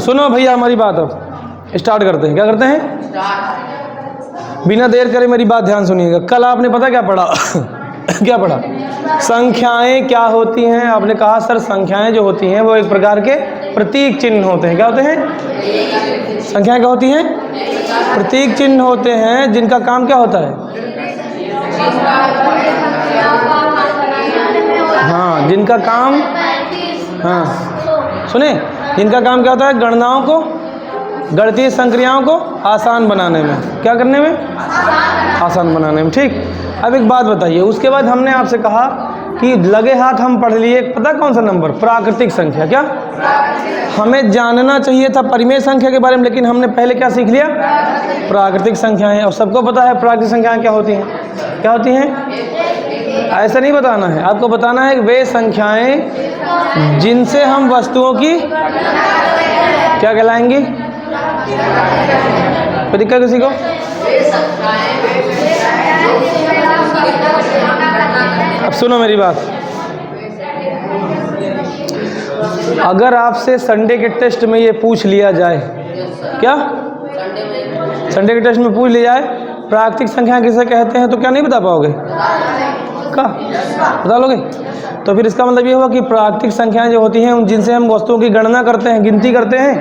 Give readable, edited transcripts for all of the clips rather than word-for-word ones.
सुनो भैया हमारी बात, अब स्टार्ट करते हैं। क्या करते हैं? बिना देर करे मेरी बात ध्यान सुनिएगा। कल आपने पता क्या पढ़ा? क्या पढ़ा? संख्याएं क्या होती हैं? आपने कहा सर संख्याएं जो होती हैं वो एक प्रकार के प्रतीक चिन्ह होते हैं। क्या होते हैं? संख्याएं क्या होती हैं? प्रतीक चिन्ह होते हैं, जिनका काम क्या होता है? हाँ, जिनका काम, हाँ सुने, जिनका काम क्या होता है? गणनाओं को, गणितीय संक्रियाओं को आसान बनाने में। क्या करने में? आसान बनाने में। ठीक। अब एक बात बताइए, उसके बाद हमने आपसे कहा कि लगे हाथ हम पढ़ लिए, पता कौन सा नंबर? प्राकृतिक संख्या। क्या हमें जानना चाहिए था परिमेय संख्या के बारे में, लेकिन हमने पहले क्या सीख लिया? प्राकृतिक संख्याएं। और सबको पता है प्राकृतिक संख्याएं क्या होती हैं? क्या होती हैं? ऐसा नहीं बताना है आपको, बताना है वे संख्याएं जिनसे हम वस्तुओं की क्या कहलाएंगी? कोई दिक्कत किसी को? अब सुनो मेरी बात, अगर आपसे संडे के टेस्ट में ये पूछ लिया जाए, क्या संडे के टेस्ट में पूछ लिया जाए प्राकृतिक संख्या किसे कहते हैं, तो क्या नहीं बता पाओगे? क्या बता लोगे? तो फिर इसका मतलब ये हुआ कि प्राकृतिक संख्याएं जो होती हैं जिनसे हम वस्तुओं की गणना करते हैं, गिनती करते हैं,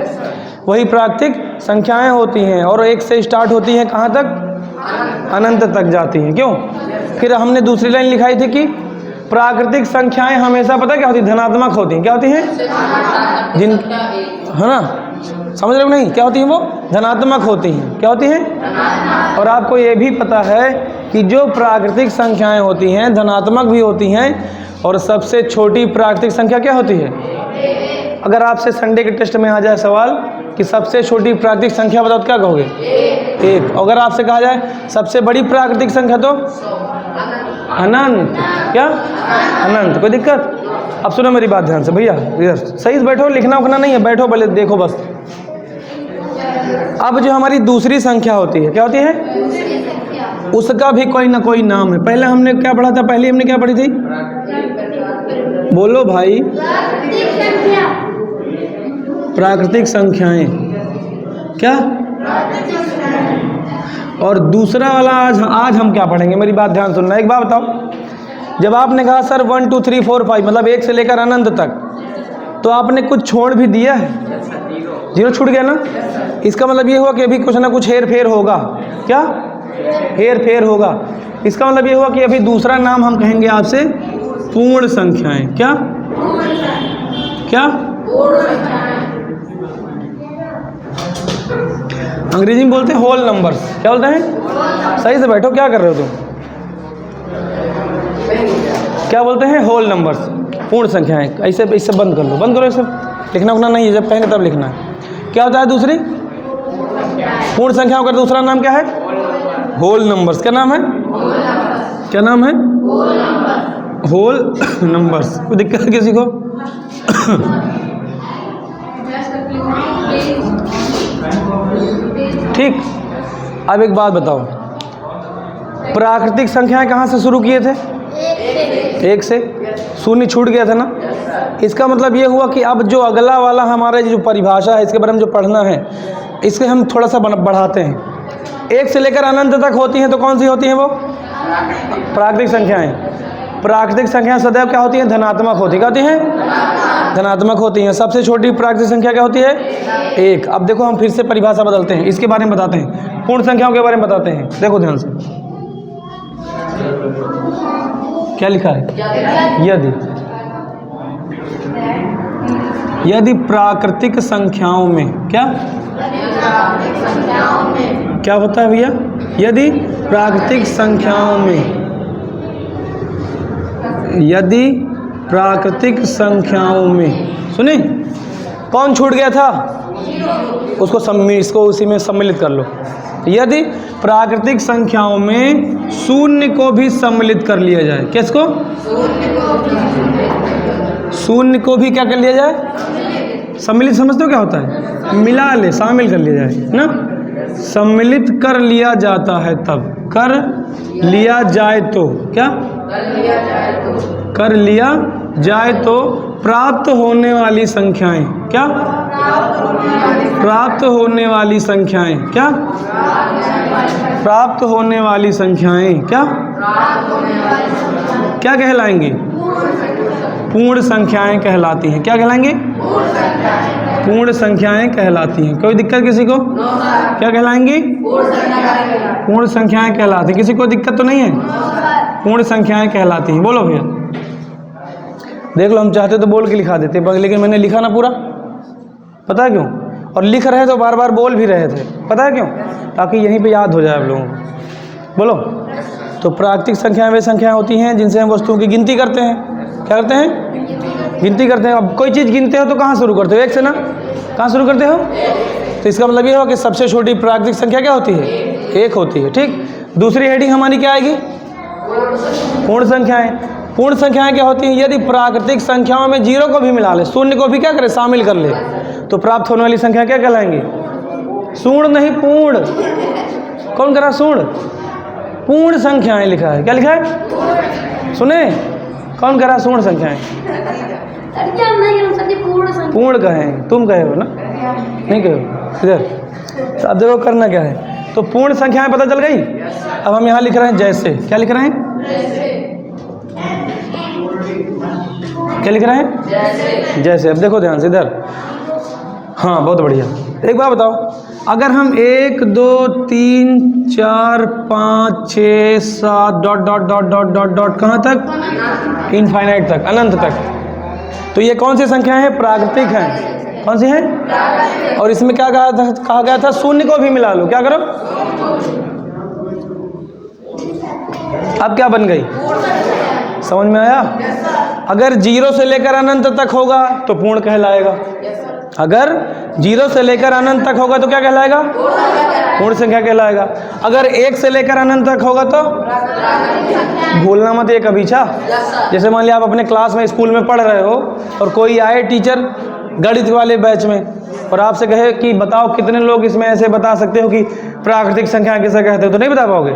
वही प्राकृतिक संख्याएं होती हैं। और एक से स्टार्ट होती हैं कहाँ तक? अनंत तक जाती हैं। क्यों? फिर हमने दूसरी लाइन लिखाई थी कि प्राकृतिक संख्याएं हमेशा पता क्या होती? धनात्मक होती हैं। क्या होती हैं? जिन, है ना, समझ रहे हो नहीं? क्या होती हैं वो? धनात्मक होती हैं। क्या होती हैं? और आपको ये भी पता है कि जो प्राकृतिक संख्याएं होती हैं धनात्मक भी होती हैं, और सबसे छोटी प्राकृतिक संख्या क्या होती है? अगर आपसे संडे के टेस्ट में आ जाए सवाल कि सबसे छोटी प्राकृतिक संख्या बताओ तो क्या कहोगे? एक। अगर आपसे कहा जाए सबसे बड़ी प्राकृतिक संख्या तो अनंत। क्या? अनंत। कोई दिक्कत? अब सुनो मेरी बात ध्यान से भैया, इधर सही से बैठो, लिखना उखना नहीं है, बैठो भले देखो बस। अब जो हमारी दूसरी संख्या होती है, क्या होती है? उसका भी कोई ना कोई नाम है। पहले हमने क्या पढ़ा था? पहले हमने क्या पढ़ी थी? बोलो भाई। प्राकृतिक संख्याएं। क्या? और दूसरा वाला आज हम क्या पढ़ेंगे? मेरी बात ध्यान सुनना। एक बात बताओ, जब आपने कहा सर 1 2 3 4 5 मतलब 1 से लेकर अनंत तक, तो आपने कुछ छोड़ भी दिया है? 0 छूट गया ना? इसका मतलब ये हुआ कि अभी कुछ ना कुछ हेर फेर होगा। क्या हेर फेर होगा? इसका मतलब ये हुआ कि अभी दूसरा नाम हम कहेंगे आपसे पूर्ण संख्याएं। क्या? क्या? अंग्रेजी में बोलते हैं होल नंबर्स। क्या बोलते हैं? सही से बैठो, क्या कर रहे हो तुम? क्या बोलते हैं? होल नंबर्स, पूर्ण संख्याएं। ऐसे इससे बंद कर लो, बंद करो, इसे लिखना उखना नहीं है, जब कहेंगे तब लिखना है। क्या होता है दूसरी? पूर्ण संख्याओं का दूसरा नाम क्या है? Whole numbers. क्या नाम है? क्या नाम है? Whole numbers. कोई दिक्कत है किसी को? ठीक। अब एक बात बताओ, प्राकृतिक संख्याएं कहाँ से शुरू किए थे? 1 से। शून्य छूट गया था ना? इसका मतलब ये हुआ कि अब जो अगला वाला हमारा जो परिभाषा है, इसके बारे में जो पढ़ना है, इसके हम थोड़ा सा बढ़ाते हैं। 1 से लेकर अनंत तक होती हैं, तो कौन सी होती हैं वो? प्राकृतिक संख्याएं। प्राकृतिक संख्याएं सदैव क्या होती हैं? धनात्मक होती। क्या होती हैं? धनात्मक होती हैं। सबसे छोटी प्राकृतिक संख्या क्या होती है? 1। अब देखो हम फिर से परिभाषा बदलते हैं, इसके बारे में बताते हैं, पूर्ण संख्याओं के बारे में बताते हैं। देखो ध्यान से, क्या लिखा है? यदि प्राकृतिक संख्याओं में क्या क्या होता है भैया? यदि प्राकृतिक संख्याओं में, यदि प्राकृतिक संख्याओं में, सुने, कौन छूट गया था? इसको उसी में सम्मिलित कर लो। यदि प्राकृतिक संख्याओं में शून्य को भी सम्मिलित कर लिया जाए। किसको? शून्य को भी क्या कर लिया जाए? सम्मिलित समझते हो क्या होता है? मिला ले, शामिल कर लिया जाए ना? सम्मिलित कर लिया जाता है तब। कर लिया जाए तो क्या? कर लिया जाए तो प्राप्त होने वाली संख्याएं क्या? प्राप्त होने वाली संख्याएं क्या? प्राप्त होने वाली संख्याएं क्या? क्या कहलाएंगी? पूर्ण संख्याएं कहलाती हैं। क्या कहलाएंगी? पूर्ण संख्याएं कहलाती हैं। कोई दिक्कत किसी को? क्या कहलाएंगी? पूर्ण संख्याएं कहलाती हैं। किसी को दिक्कत तो नहीं है? पूर्ण संख्याएं कहलाती हैं। बोलो भैया। देख लो, हम चाहते तो बोल के लिखा देते, लेकिन मैंने लिखा ना पूरा। पता है क्यों? और लिख रहे तो बार बार बोल भी रहे थे। पता है क्यों? ताकि यहीं पे याद हो जाए आप लोगों को। बोलो। तो प्राकृतिक संख्याएं वे संख्याएं होती हैं जिनसे हम वस्तुओं की गिनती करते हैं। क्या करते हैं? गिनती करते हैं। अब कोई चीज़ गिनते हो तो कहाँ शुरू करते हो? एक से ना? कहाँ शुरू करते हो? तो इसका मतलब ये हो कि सबसे छोटी प्राकृतिक संख्या क्या होती है? एक होती है। ठीक। दूसरी हेडिंग हमारी क्या आएगी? पूर्ण संख्याएं। पूर्ण संख्याएं क्या होती हैं? यदि प्राकृतिक संख्याओं में जीरो को भी मिला ले, शून्य को भी क्या करे? शामिल कर ले, तो प्राप्त होने वाली संख्या क्या कहलाएंगी? सूर्ण नहीं, पूर्ण। कौन करा? सूर्ण। पूर्ण संख्याएं लिखा है। क्या लिखा है? सुने? कौन करा? सूर्ण संख्याएं। पूर्ण कहें, तुम कहे हो ना? नहीं कहे हो? इधर तो अब देखो करना क्या है। तो पूर्ण संख्याएं पता चल गई। अब हम यहाँ लिख रहे हैं जैसे। क्या लिख रहे हैं? क्या लिख रहे हैं? जैसे। अब देखो ध्यान से इधर। हाँ, बहुत बढ़िया। एक बात बताओ, अगर हम 1 2 3 4 5 6 7 dot dot dot dot dot dot कहाँ तक? इनफाइनाइट तक, अनंत तक। तो ये कौन सी संख्या है? प्राकृतिक हैं। कौन सी है? और इसमें क्या कहा गया था? शून्य को भी मिला लो। क्या करो? अब क्या बन गई? समझ में आया? अगर जीरो से लेकर अनंत तक होगा तो पूर्ण कहलाएगा। अगर जीरो से लेकर अनंत तक होगा तो क्या कहलाएगा? पूर्ण संख्या कहलाएगा। अगर 1 से लेकर अनंत तक होगा तो भूलना मत ये कभी। जैसे मान लिया आप अपने क्लास में, स्कूल में पढ़ रहे हो और कोई आए टीचर गणित वाले बैच में और आपसे कहे कि बताओ कितने लोग इसमें ऐसे बता सकते हो कि प्राकृतिक संख्या किसे कहते हो, तो नहीं बता पाओगे।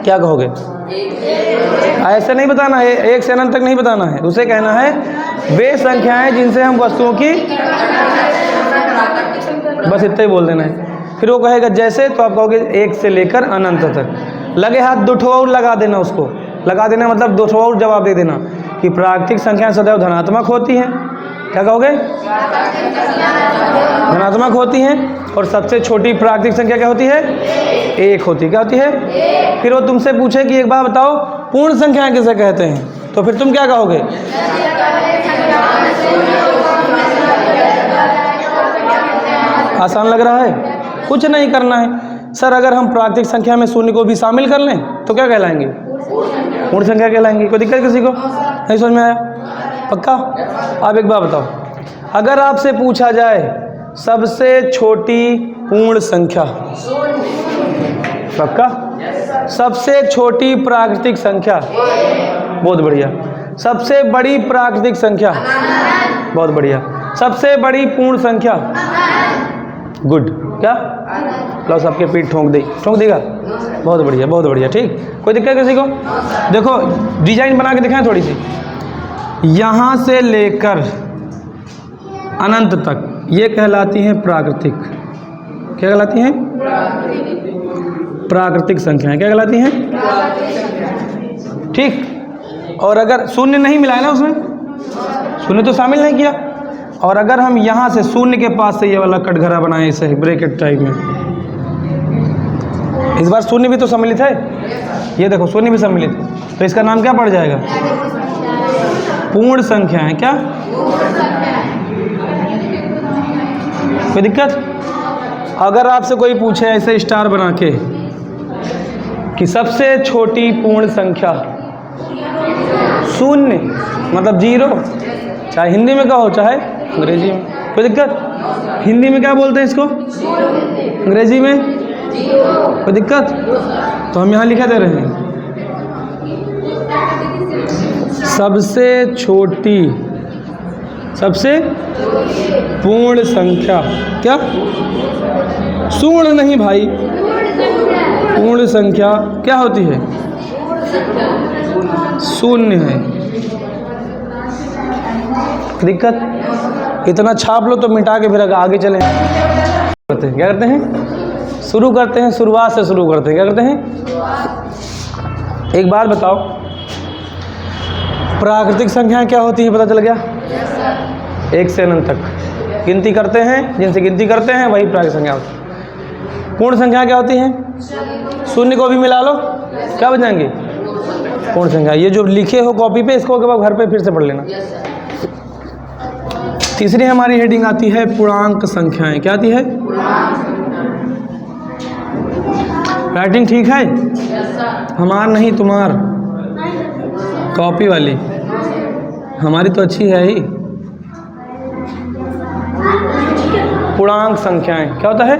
क्या कहोगे? ऐसे नहीं बताना है, 1 से अनंत तक नहीं बताना है। उसे कहना है वे संख्याएं जिनसे हम वस्तुओं की, बस इतना ही बोल देना है। फिर वो कहेगा जैसे, तो आप कहोगे 1 से लेकर अनंत तक। लगे हाथ 2 ठो और लगा देना, उसको लगा देना मतलब 2 ठो और जवाब दे देना कि प्राकृतिक संख्या सदैव धनात्मक होती हैं। क्या कहोगे? धनात्मक होती हैं। और सबसे छोटी प्राकृतिक संख्या क्या होती है? 1 होती है। क्या होती है? फिर वो तुमसे पूछे कि एक बात बताओ पूर्ण संख्या किसे कहते हैं, तो फिर तुम क्या कहोगे? आसान लग रहा है? कुछ नहीं करना है। सर अगर हम प्राकृतिक संख्या में शून्य को भी शामिल कर लें तो क्या कहलाएंगे? पूर्ण संख्या कहलाएंगे। कोई दिक्कत किसी को? नहीं समझ में आया? पक्का? आप एक बात बताओ, अगर आपसे पूछा जाए सबसे छोटी पूर्ण संख्या, पक्का? सबसे छोटी प्राकृतिक संख्या, बहुत बढ़िया। सबसे बड़ी प्राकृतिक संख्या, बहुत बढ़िया। सबसे बड़ी पूर्ण संख्या, गुड। क्या? प्लस आपके पीठ ठोंक देगा। बहुत बढ़िया, बहुत बढ़िया। ठीक। कोई दिक्कत किसी को? देखो डिजाइन बना के दिखाएं थोड़ी सी। यहाँ से लेकर अनंत तक ये कहलाती हैं प्राकृतिक। क्या कहलाती हैं? प्राकृतिक संख्याएं। क्या कहलाती हैं? ठीक। और अगर शून्य नहीं मिला है ना उसमें, शून्य तो शामिल नहीं किया, और अगर हम यहाँ से शून्य के पास से ये वाला कटघरा बनाए इसे ब्रैकेट टाइप में, इस बार शून्य भी तो सम्मिलित है। ये देखो शून्य भी सम्मिलित है, तो इसका नाम क्या पड़ जाएगा? पूर्ण संख्या है। क्या? कोई दिक्कत? अगर आपसे कोई पूछे ऐसे स्टार बना के कि सबसे छोटी पूर्ण संख्या शून्य मतलब जीरो, चाहे हिंदी में कहो चाहे अंग्रेजी में, कोई दिक्कत? हिंदी में क्या बोलते हैं इसको? अंग्रेजी में? कोई दिक्कत? तो हम यहाँ लिखा दे रहे हैं सबसे छोटी, सबसे पूर्ण संख्या। क्या? शून्य नहीं भाई, पूर्ण संख्या क्या होती है? शून्य है। दिक्कत? इतना छाप लो तो मिटा के फिर आगे चलें। करते हैं, क्या करते हैं? शुरू करते हैं, शुरुआत से शुरू करते हैं, क्या करते हैं? एक बात बताओ, प्राकृतिक संख्याएं क्या होती हैं, पता चल गया? 1 से अनंत तक गिनती करते हैं, जिनसे गिनती करते हैं वही प्राकृतिक संख्या होती है। पूर्ण संख्या क्या होती हैं? शून्य को भी मिला लो, क्या बन जाएंगे? पूर्ण संख्या। ये जो लिखे हो कॉपी पे, इसको के बाद घर पे फिर से पढ़ लेना। तीसरी हमारी हेडिंग आती है पूर्णांक संख्याएं। क्या आती है? राइटिंग ठीक है? हमार नहीं, तुम्हार कॉपी वाली, हमारी तो अच्छी है ही। पूर्णांक संख्याएं क्या होता है?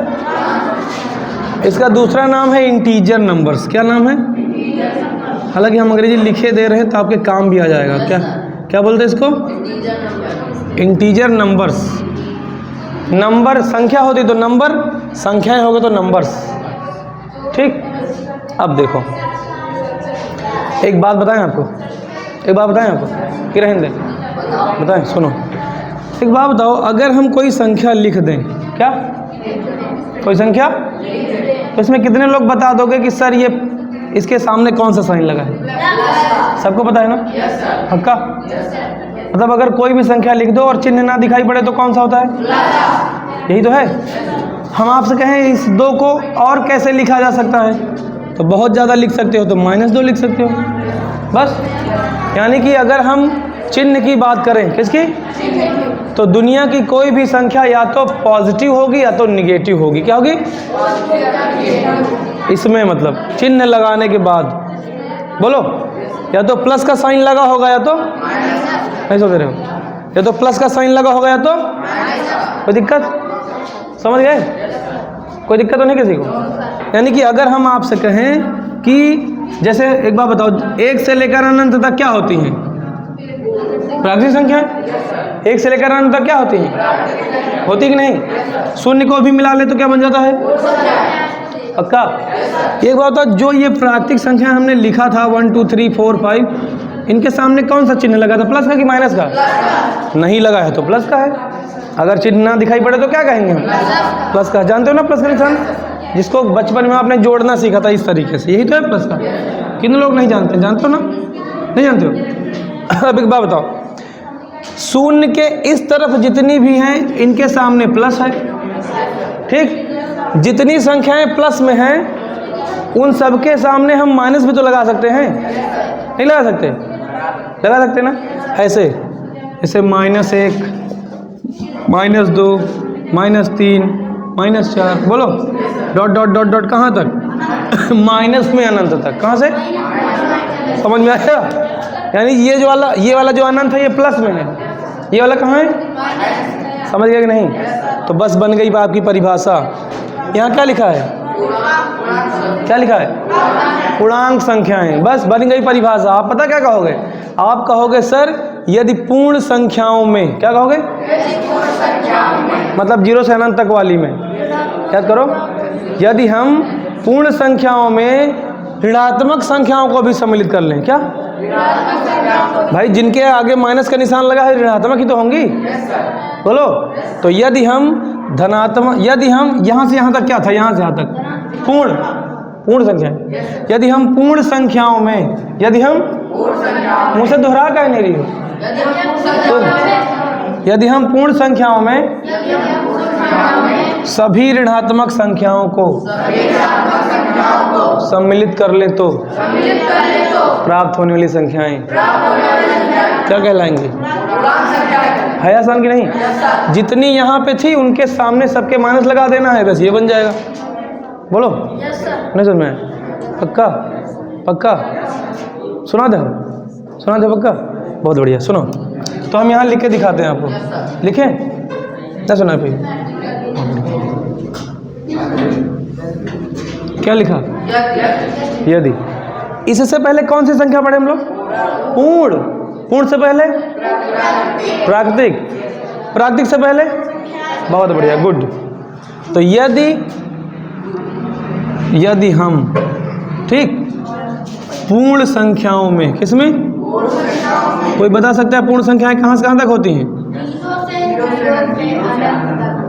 इसका दूसरा नाम है इंटीजर नंबर्स। क्या नाम है? हालांकि हम अंग्रेजी लिखे दे रहे हैं तो आपके काम भी आ जाएगा। क्या क्या बोलते हैं इसको? Integer numbers. नंबर संख्या होती तो नंबर, संख्याएं हो गए तो नंबर्स। ठीक, अब देखो एक बात बताएं आपको, एक बात बताएं आपको कि रहें दें, बताएं, सुनो एक बात बताओ, अगर हम कोई संख्या लिख दें, क्या कोई संख्या, तो इसमें कितने लोग बता दोगे कि सर ये इसके सामने कौन सा साइन लगा है? सबको पता है ना? पक्का? मतलब अगर कोई भी संख्या लिख दो और चिन्ह ना दिखाई पड़े तो कौन सा होता है? यही तो है। हम आपसे कहें इस 2 को और कैसे लिखा जा सकता है, तो बहुत ज़्यादा लिख सकते हो तो -2 लिख सकते हो बस। यानी कि अगर हम चिन्ह की बात करें, किसकी? तो दुनिया की कोई भी संख्या या तो पॉजिटिव होगी या तो निगेटिव होगी। क्या होगी? इसमें मतलब चिन्ह लगाने के बाद बोलो, या तो प्लस का साइन लगा होगा या तो नहीं, सोच रहे हो, या तो प्लस का साइन लगा होगा या तो कोई दिक्कत, समझ गए? कोई दिक्कत तो नहीं किसी को? यानी कि अगर हम आपसे कहें कि जैसे एक बात बताओ, 1 से लेकर अनंत तक क्या होती हैं? प्राकृतिक संख्या। 1 से लेकर अनंत तक क्या होती हैं? होती कि नहीं? शून्य को भी मिला ले तो क्या बन जाता है? पक्का? एक बात बताओ, जो ये प्राकृतिक संख्या हमने लिखा था 1 2 3 4 5, इनके सामने कौन सा चिन्ह लगा था? प्लस का कि माइनस का? नहीं लगा है तो प्लस का है। अगर चिन्ह ना दिखाई पड़े तो क्या कहेंगे हम? प्लस का। जानते हो ना प्लस का निशान, जिसको बचपन में आपने जोड़ना सीखा था इस तरीके से, यही तो है प्लस का। कितने लोग नहीं जानते? जानते हो ना? नहीं जानते हो? अब एक बात बताओ, शून्य के इस तरफ जितनी भी हैं इनके सामने प्लस है, ठीक? जितनी संख्याएं प्लस में हैं उन सबके सामने हम माइनस भी तो लगा सकते हैं, नहीं लगा सकते? लगा सकते ना? ऐसे ऐसे -1, -2, -3, -4, बोलो डॉट डॉट डॉट डॉट कहाँ तक? माइनस में अनंत तक। कहाँ से? समझ में आया? यानी ये वाला जो अनंत है ये प्लस में है, ये वाला कहाँ है? समझ गए कि नहीं? तो बस बन गई आपकी परिभाषा। यहाँ क्या लिखा है? क्या लिखा है? पूर्णांक संख्याएं। बस बन गई परिभाषा। आप पता क्या कहोगे? आप कहोगे सर यदि पूर्ण संख्याओं में, क्या कहोगे? मतलब 0 से अनंत तक वाली में। याद करो, यदि हम पूर्ण संख्याओं में ऋणात्मक संख्याओं को भी सम्मिलित कर लें। क्या भाई? जिनके आगे माइनस का निशान लगा है ऋणात्मक ही तो होंगी, बोलो। तो यदि हम धनात्मक, यदि हम यहाँ से यहाँ तक, क्या था? यहाँ से यहाँ तक पूर्ण संख्या, यदि हम पूर्ण संख्याओं में, यदि हम मुझसे दोहरा कह नहीं रही हो, तो यदि हम पूर्ण संख्याओं में सभी ऋणात्मक संख्याओं को सम्मिलित कर ले तो प्राप्त होने वाली संख्याएं क्या कहलाएंगी? है आसान कि नहीं? जितनी यहाँ पे थी उनके सामने सबके माइनस लगा देना है, बस ये बन जाएगा। बोलो नहीं समझ में? पक्का? पक्का? सुना दे पक्का? बहुत बढ़िया। सुनो तो हम यहाँ लिख के दिखाते हैं आपको। लिखें क्या? सुना फिर क्या लिखा? यदि। इससे पहले कौन सी संख्या पढ़े हम लोग? पूर्ण से पहले प्राकृतिक से पहले, बहुत बढ़िया, गुड। तो यदि हम, ठीक, पूर्ण संख्याओं में, किसमें? कोई बता सकता है पूर्ण संख्याएं कहाँ से कहाँ तक होती हैं?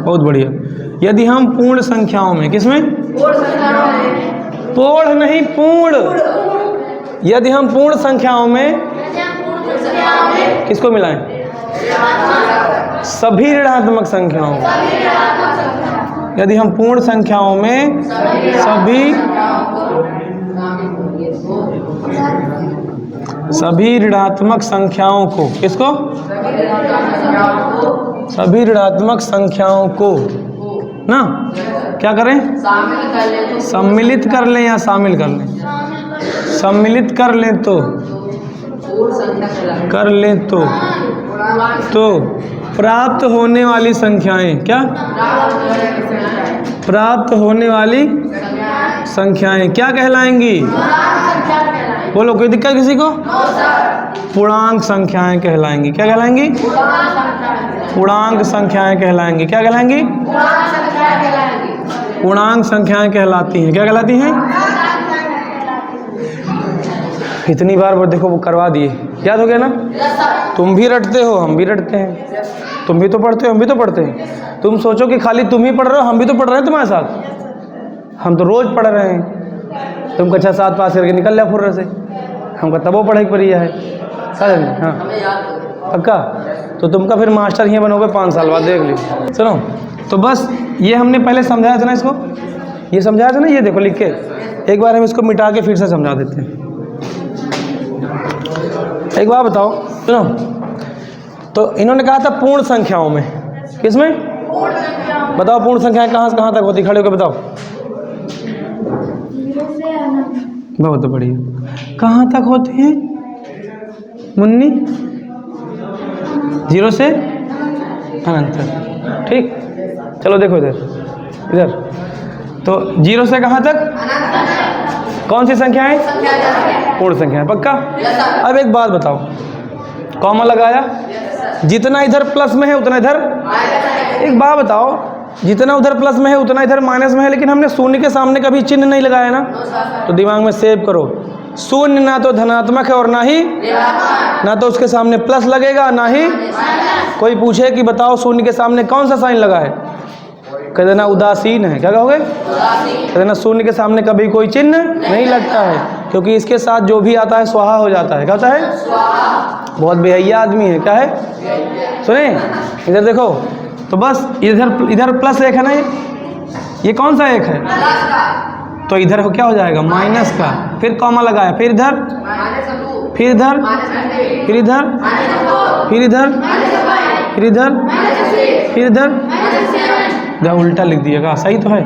बहुत बढ़िया। यदि हम पूर्ण संख्याओं में, किसमें? पूर्ण नहीं, पूर्ण। यदि हम पूर्ण संख्याओं में किसको मिलाएं? सभी ऋणात्मक संख्याओं। यदि हम पूर्ण संख्याओं में सभी ऋणात्मक संख्याओं को, किसको? सभी ऋणात्मक संख्याओं को ना क्या करें? सम्मिलित कर लें या शामिल कर लें? सम्मिलित कर लें तो प्राप्त होने वाली संख्याएं, क्या प्राप्त होने वाली संख्याएं क्या कहलाएंगी? बोलो, कोई दिक्कत किसी को? पूर्णांक संख्याएं कहलाएंगी। क्या कहलाएंगी? पूर्णांक संख्याएं कहलाएंगी। क्या कहलाएंगी? पूर्णांक संख्याएं कहलाती हैं। क्या कहलाती हैं? इतनी बार वो देखो वो करवा दिए, याद हो गया ना? तुम भी रटते हो, हम भी रटते हैं। तुम भी तो पढ़ते हो, हम भी तो पढ़ते हैं। तुम सोचो कि खाली तुम ही पढ़ रहे हो, हम भी तो पढ़ रहे हैं तुम्हारे साथ। हम तो रोज पढ़ रहे हैं। तुम कक्षा 7 पास करके निकल लिया फुर्र से, हमका तब वो पढ़ाई पड़िया है। हाँ पक्का? तो तुमका फिर मास्टर ही बनोगे 5 साल बाद, देख लीजिए। सुनो, तो बस ये हमने पहले समझाया था ना इसको, ये समझाया था ना, ये देखो लिख के। एक बार हम इसको मिटा के फिर से समझा देते हैं। एक बार बताओ, सुनो, तो इन्होंने कहा था पूर्ण संख्याओं में, किसमें? बताओ पूर्ण संख्याएं कहाँ से कहाँ तक होती? खड़े होकर बताओ। बहुत बढ़िया। कहाँ तक होती हैं मुन्नी? 0 से अनंत। ठीक, चलो देखो इधर। तो 0 से कहाँ तक? कौन सी संख्याएं? पूर्ण संख्याएं। पक्का? अब एक बात बताओ, कॉमा लगाया, जितना इधर प्लस में है उतना इधर। एक बात बताओ, जितना उधर प्लस में है उतना इधर माइनस में है, लेकिन हमने शून्य के सामने कभी चिन्ह नहीं लगाया ना। तो दिमाग में सेव करो, शून्य ना तो धनात्मक है और ना तो उसके सामने प्लस लगेगा, ना ही कोई पूछे कि बताओ शून्य के सामने कौन सा साइन लगा है, कह देना उदासीन है। क्या कहोगे? कह देना शून्य के सामने कभी कोई चिन्ह नहीं लगता है, क्योंकि इसके साथ जो भी आता है स्वाहा हो जाता है। क्या होता है? बहुत बेहया आदमी है। क्या है? सुने, इधर देखो, तो बस इधर प्लस 1 है ना, ये कौन सा 1 है? तो इधर क्या हो जाएगा? माइनस का। फिर कॉमा लगाया, फिर इधर, फिर इधर, फिर इधर, फिर इधर, फिर इधर, फिर इधर। जब उल्टा लिख दिएगा, सही तो है?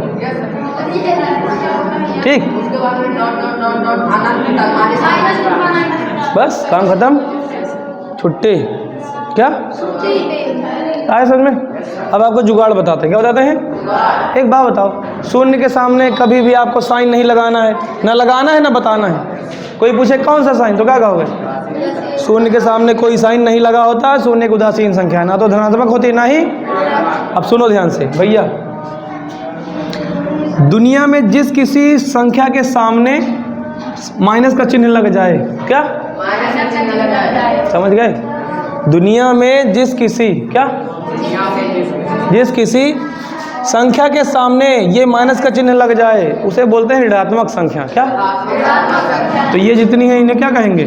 ठीक, बस काम खत्म, छुट्टी। क्या आए समझ में? अब आपको जुगाड़ बताते हैं। क्या बताते हैं? एक बात बताओ, शून्य के सामने कभी भी आपको साइन नहीं लगाना है, ना लगाना है ना बताना है। कोई पूछे कौन सा साइन, तो क्या कहोगे? शून्य के सामने कोई साइन नहीं लगा होता। शून्य एक उदासीन संख्या है, ना तो धनात्मक होती ना ही। अब सुनो ध्यान से भैया, दुनिया में जिस किसी संख्या के सामने माइनस का चिन्ह लग जाए, क्या समझ गए? दुनिया में जिस किसी संख्या के सामने ये माइनस का चिन्ह लग जाए, उसे बोलते हैं ऋणात्मक संख्या। क्या? तो ये जितनी है इन्हें क्या कहेंगे?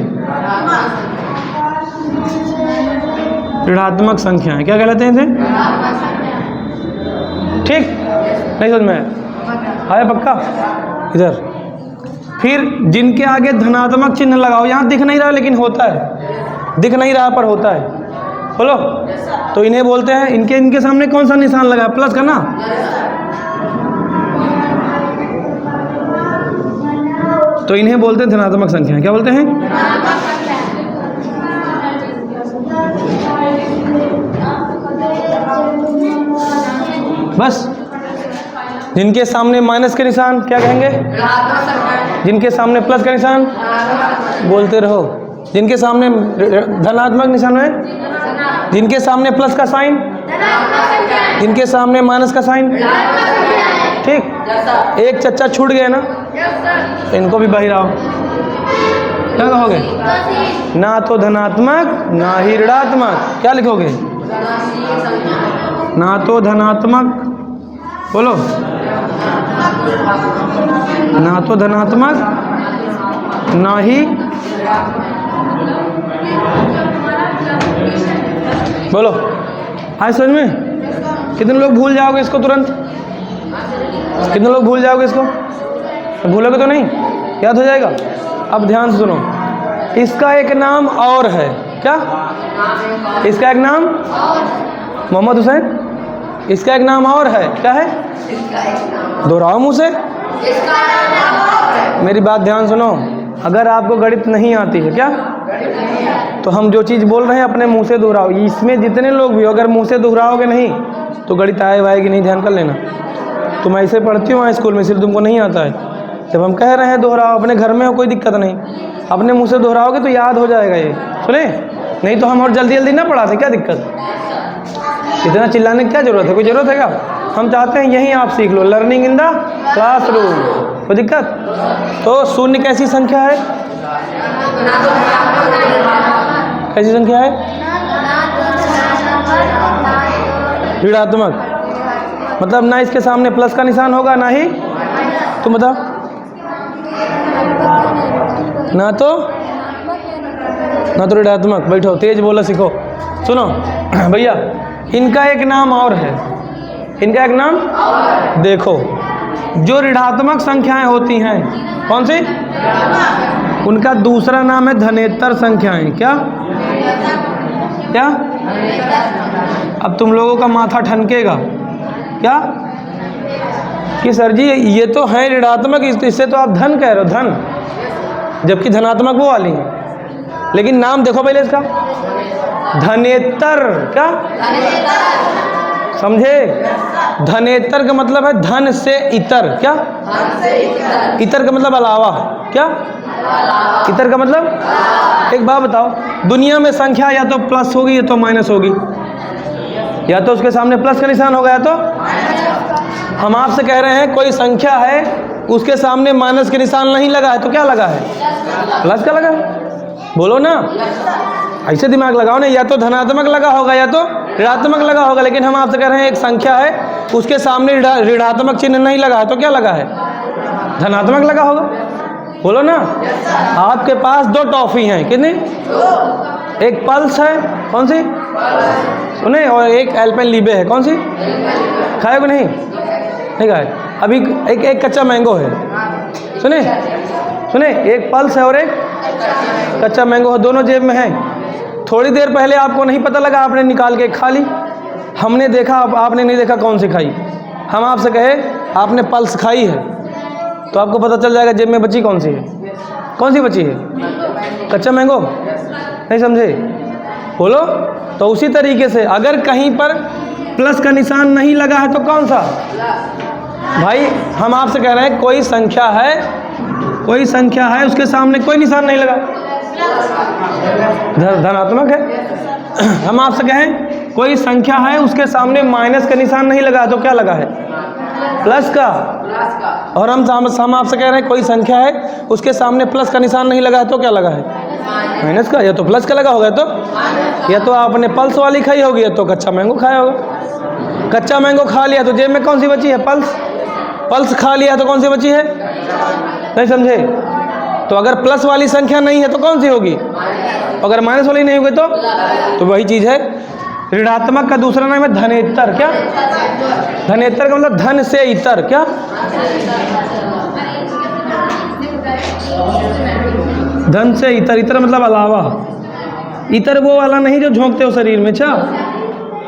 ऋणात्मक संख्या है। क्या कहलाते हैं इसे? ठीक, नहीं समझ में आया? पक्का? इधर फिर जिनके आगे धनात्मक चिन्ह लगाओ, यहाँ दिख नहीं रहा लेकिन होता है, दिख नहीं रहा पर होता है। बोलो, तो इन्हें बोलते हैं, इनके सामने कौन सा निशान लगा? प्लस का ना। तो इन्हें बोलते हैं धनात्मक संख्या। क्या बोलते हैं? बस जिनके सामने माइनस के निशान क्या कहेंगे? जिनके सामने प्लस का निशान बोलते रहो। जिनके सामने धनात्मक निशान है, जिनके सामने प्लस का साइन, जिनके सामने माइनस का साइन। ठीक, एक चच्चा छूट गया ना, तो इनको भी बहिराओ। क्या कहोगे? ना तो धनात्मक ना ही ऋणात्मक। क्या लिखोगे? ना तो धनात्मक बोलो। ना तो धनात्मक ना ही, बोलो आज समझ में? कितने लोग भूल जाओगे इसको तुरंत? कितने लोग भूल जाओगे इसको? भूलोगे तो नहीं, याद हो जाएगा। अब ध्यान से सुनो, इसका एक नाम और है। क्या? इसका एक नाम, मोहम्मद हुसैन, इसका एक नाम और है। क्या है? दोहराओ मुँह से, मेरी बात ध्यान सुनो। अगर आपको गणित नहीं आती है क्या, तो हम जो चीज़ बोल रहे हैं अपने मुंह से दोहराओ। इसमें जितने लोग भी हो, अगर मुंह से दोहराओगे नहीं तो गणित आएगी नहीं, ध्यान कर लेना। तुम ऐसे पढ़ती हो वहाँ स्कूल में, सिर्फ तुमको नहीं आता है। जब हम कह रहे हैं दोहराओ, अपने घर में हो कोई दिक्कत नहीं, अपने मुंह से दोहराओगे तो याद हो जाएगा ये। सुने, नहीं तो हम और जल्दी जल्दी ना पढ़ाते, क्या दिक्कत? इतना चिल्लाने की क्या ज़रूरत है? कोई ज़रूरत है क्या? हम चाहते हैं यहीं आप सीख लो, लर्निंग इन द क्लासरूम। कोई दिक्कत? तो शून्य कैसी संख्या है? कैसी संख्या है? ऋणात्मक। मतलब ना इसके सामने प्लस का निशान होगा ना ही, तुम बताओ, ना तो ऋणात्मक। बैठो, तेज बोलो, सीखो। सुनो भैया, इनका एक नाम और है। इनका एक नाम देखो, जो ऋणात्मक संख्याएं होती हैं, कौन सी? उनका दूसरा नाम है धनेतर संख्याएं। क्या? क्या? अब तुम लोगों का माथा ठनकेगा क्या कि सर जी ये तो है ऋणात्मक, इससे तो आप धन कह रहे हो, धन, जबकि धनात्मक वो वाली है। लेकिन नाम देखो पहले इसका, धनेतर। क्या समझे? धनेतर का मतलब है धन से इतर। क्या? इतर का मतलब अलावा। क्या? इतर का मतलब, एक बात बताओ, दुनिया में संख्या या तो प्लस होगी या तो माइनस होगी, या तो उसके सामने प्लस का निशान होगा, या तो हम आपसे कह रहे हैं कोई संख्या है उसके सामने माइनस के निशान नहीं लगा है, तो क्या लगा है? प्लस का लगा है। बोलो ना, ऐसे दिमाग लगाओ ना, या तो धनात्मक लगा होगा या तो ऋणात्मक लगा होगा। लेकिन हम आपसे कह रहे हैं एक संख्या है उसके सामने ऋणात्मक चिन्ह नहीं लगा है, तो क्या लगा है? धनात्मक लगा होगा। बोलो ना। आपके पास 2 टॉफ़ी हैं, कितनी? एक पल्स है, कौन सी? सुने, और एक एल्पेनलीबे है, कौन सी? खाए नहीं? नहीं खाए। अभी एक कच्चा मैंगो है, सुने, एक पल्स है और एक कच्चा मैंगो है, दोनों जेब में है। थोड़ी देर पहले आपको नहीं पता लगा, आपने निकाल के खा ली। हमने देखा, आपने नहीं देखा कौन सी खाई। हम आपसे कहे आपने पल्स खाई है, तो आपको पता चल जाएगा जेब में बची कौन सी है। कौन सी बची है? कच्चा मैंगो। नहीं समझे? बोलो। तो उसी तरीके से अगर कहीं पर प्लस का निशान नहीं लगा है तो कौन सा? भाई हम आपसे कह रहे हैं कोई संख्या है उसके सामने कोई निशान नहीं लगा, धनात्मक है। हम आपसे कहें कोई संख्या है उसके सामने माइनस का निशान नहीं लगा, तो क्या लगा है? प्लस का। और हम आपसे कह रहे हैं कोई संख्या है उसके सामने प्लस का निशान नहीं लगा है, तो क्या लगा है? माइनस का। या तो प्लस का लगा होगा, या तो आपने पल्स वाली खाई होगी, या तो कच्चा मैंगो खाया होगा। कच्चा मैंगो खा लिया तो जेब में कौन सी बची है? पल्स खा लिया तो कौन सी बची है? नहीं समझे? तो अगर प्लस वाली संख्या नहीं है तो कौन सी होगी? अगर माइनस वाली नहीं होगी तो वही चीज़ है। ऋणात्मक का दूसरा नाम है धनेतर। क्या? धनेतर का मतलब धन से इतर। क्या? धन से इतर। इतर मतलब अलावा। इतर वो वाला नहीं जो झोंकते हो शरीर में, छा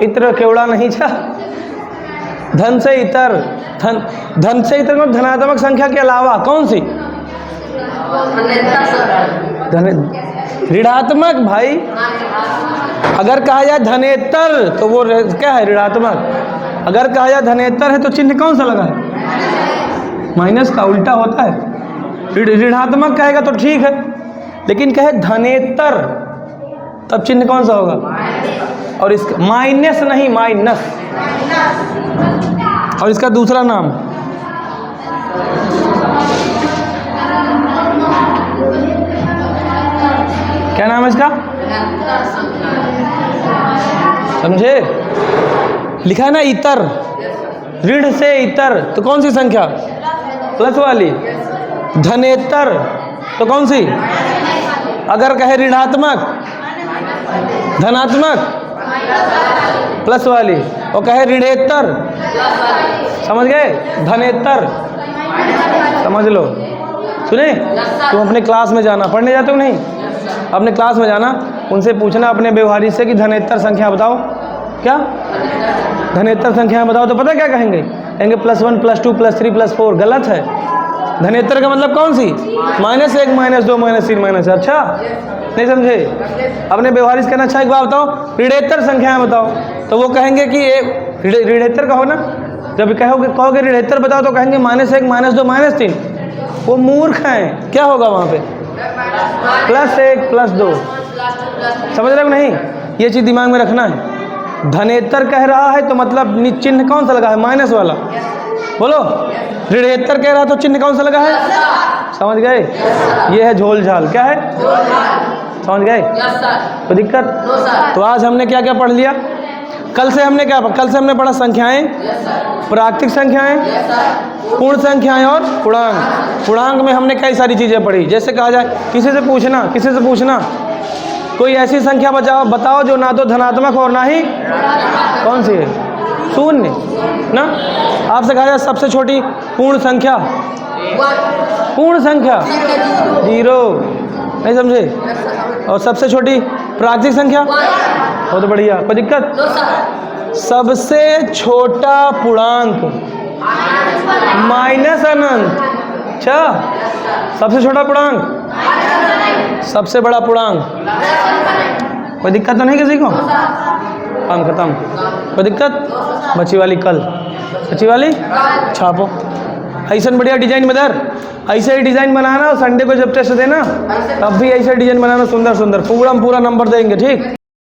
इतर केवड़ा नहीं, छा धन से इतर। धन से इतर मतलब धनात्मक संख्या के अलावा कौन सी? ऋणात्मक। भाई अगर कहा जाए धनेतर तो वो क्या है? ऋणात्मक। अगर कहा जाए धनेतर है तो चिन्ह कौन सा लगा है? माइनस का। उल्टा होता है। ऋणात्मक कहेगा तो ठीक है, लेकिन कहे धनेतर तब चिन्ह कौन सा होगा? और इसका माइनस नहीं, माइनस। और इसका दूसरा नाम क्या नाम है इसका? समझे? लिखा है ना इतर। ऋण से इतर तो कौन सी संख्या? प्लस वाली। धनेतर तो कौन सी? अगर कहे ऋणात्मक, धनात्मक, प्लस वाली, और कहे ऋणेतर, समझ गए? धनेतर समझ लो। सुने, तुम अपने क्लास में जाना, पढ़ने जाते हो नहीं? अपने क्लास में जाना, उनसे पूछना अपने व्यवहारी से कि धनेतर संख्या बताओ। क्या धनेतर संख्या बताओ, तो पता क्या कहेंगे? कहेंगे +1 +2 +3 +4। गलत है। धनेतर का मतलब कौन सी? -1 -2 -3 -4। अच्छा नहीं समझे? अपने व्यवहारी से कहना, अच्छा एक बात बताओ, ऋणेतर संख्याएं बताओ। तो वो कहेंगे कि एक ऋणेतर कहो ना। जब कहोगे ऋणेतर बताओ तो कहेंगे -1 -2 -3। वो मूर्ख हैं। क्या होगा वहाँ पे? +1 +2। समझ रहे हो नहीं? ये चीज़ दिमाग में रखना है। धनेतर कह रहा है तो मतलब चिन्ह कौन सा लगा है? माइनस वाला। बोलो। ऋणेतर कह रहा है तो चिन्ह कौन सा लगा है? समझ गए? ये है झोल झाल। क्या है? समझ गए? कोई दिक्कत? तो आज हमने क्या क्या पढ़ लिया? कल से हमने पढ़ा संख्याएं, प्राकृतिक संख्याएं, पूर्ण संख्याएं और पूर्णांक। पूर्णांक में हमने कई सारी चीज़ें पढ़ी। जैसे कहा जाए किसी से पूछना कोई ऐसी संख्या बताओ जो ना तो धनात्मक हो और ना ही कौन सी है? शून्य ना। आपसे कहा जाए सबसे छोटी पूर्ण संख्या, 0। नहीं समझे? और सबसे छोटी प्राकृतिक संख्या, बहुत बढ़िया। कोई दिक्कत? सबसे छोटा पूर्णांक -अनंत। अच्छा, सबसे छोटा पूर्णांक, सबसे बड़ा पूर्णांक। कोई दिक्कत तो नहीं किसी को? काम खत्म। कोई दिक्कत? बची वाली कल, बची वाली छापो। ऐसा बढ़िया डिजाइन बदर, ऐसे ही डिजाइन बनाना। और संडे को जब टेस्ट देना तब भी ऐसे डिजाइन बनाना, सुंदर सुंदर, पूरा नंबर देंगे। ठीक।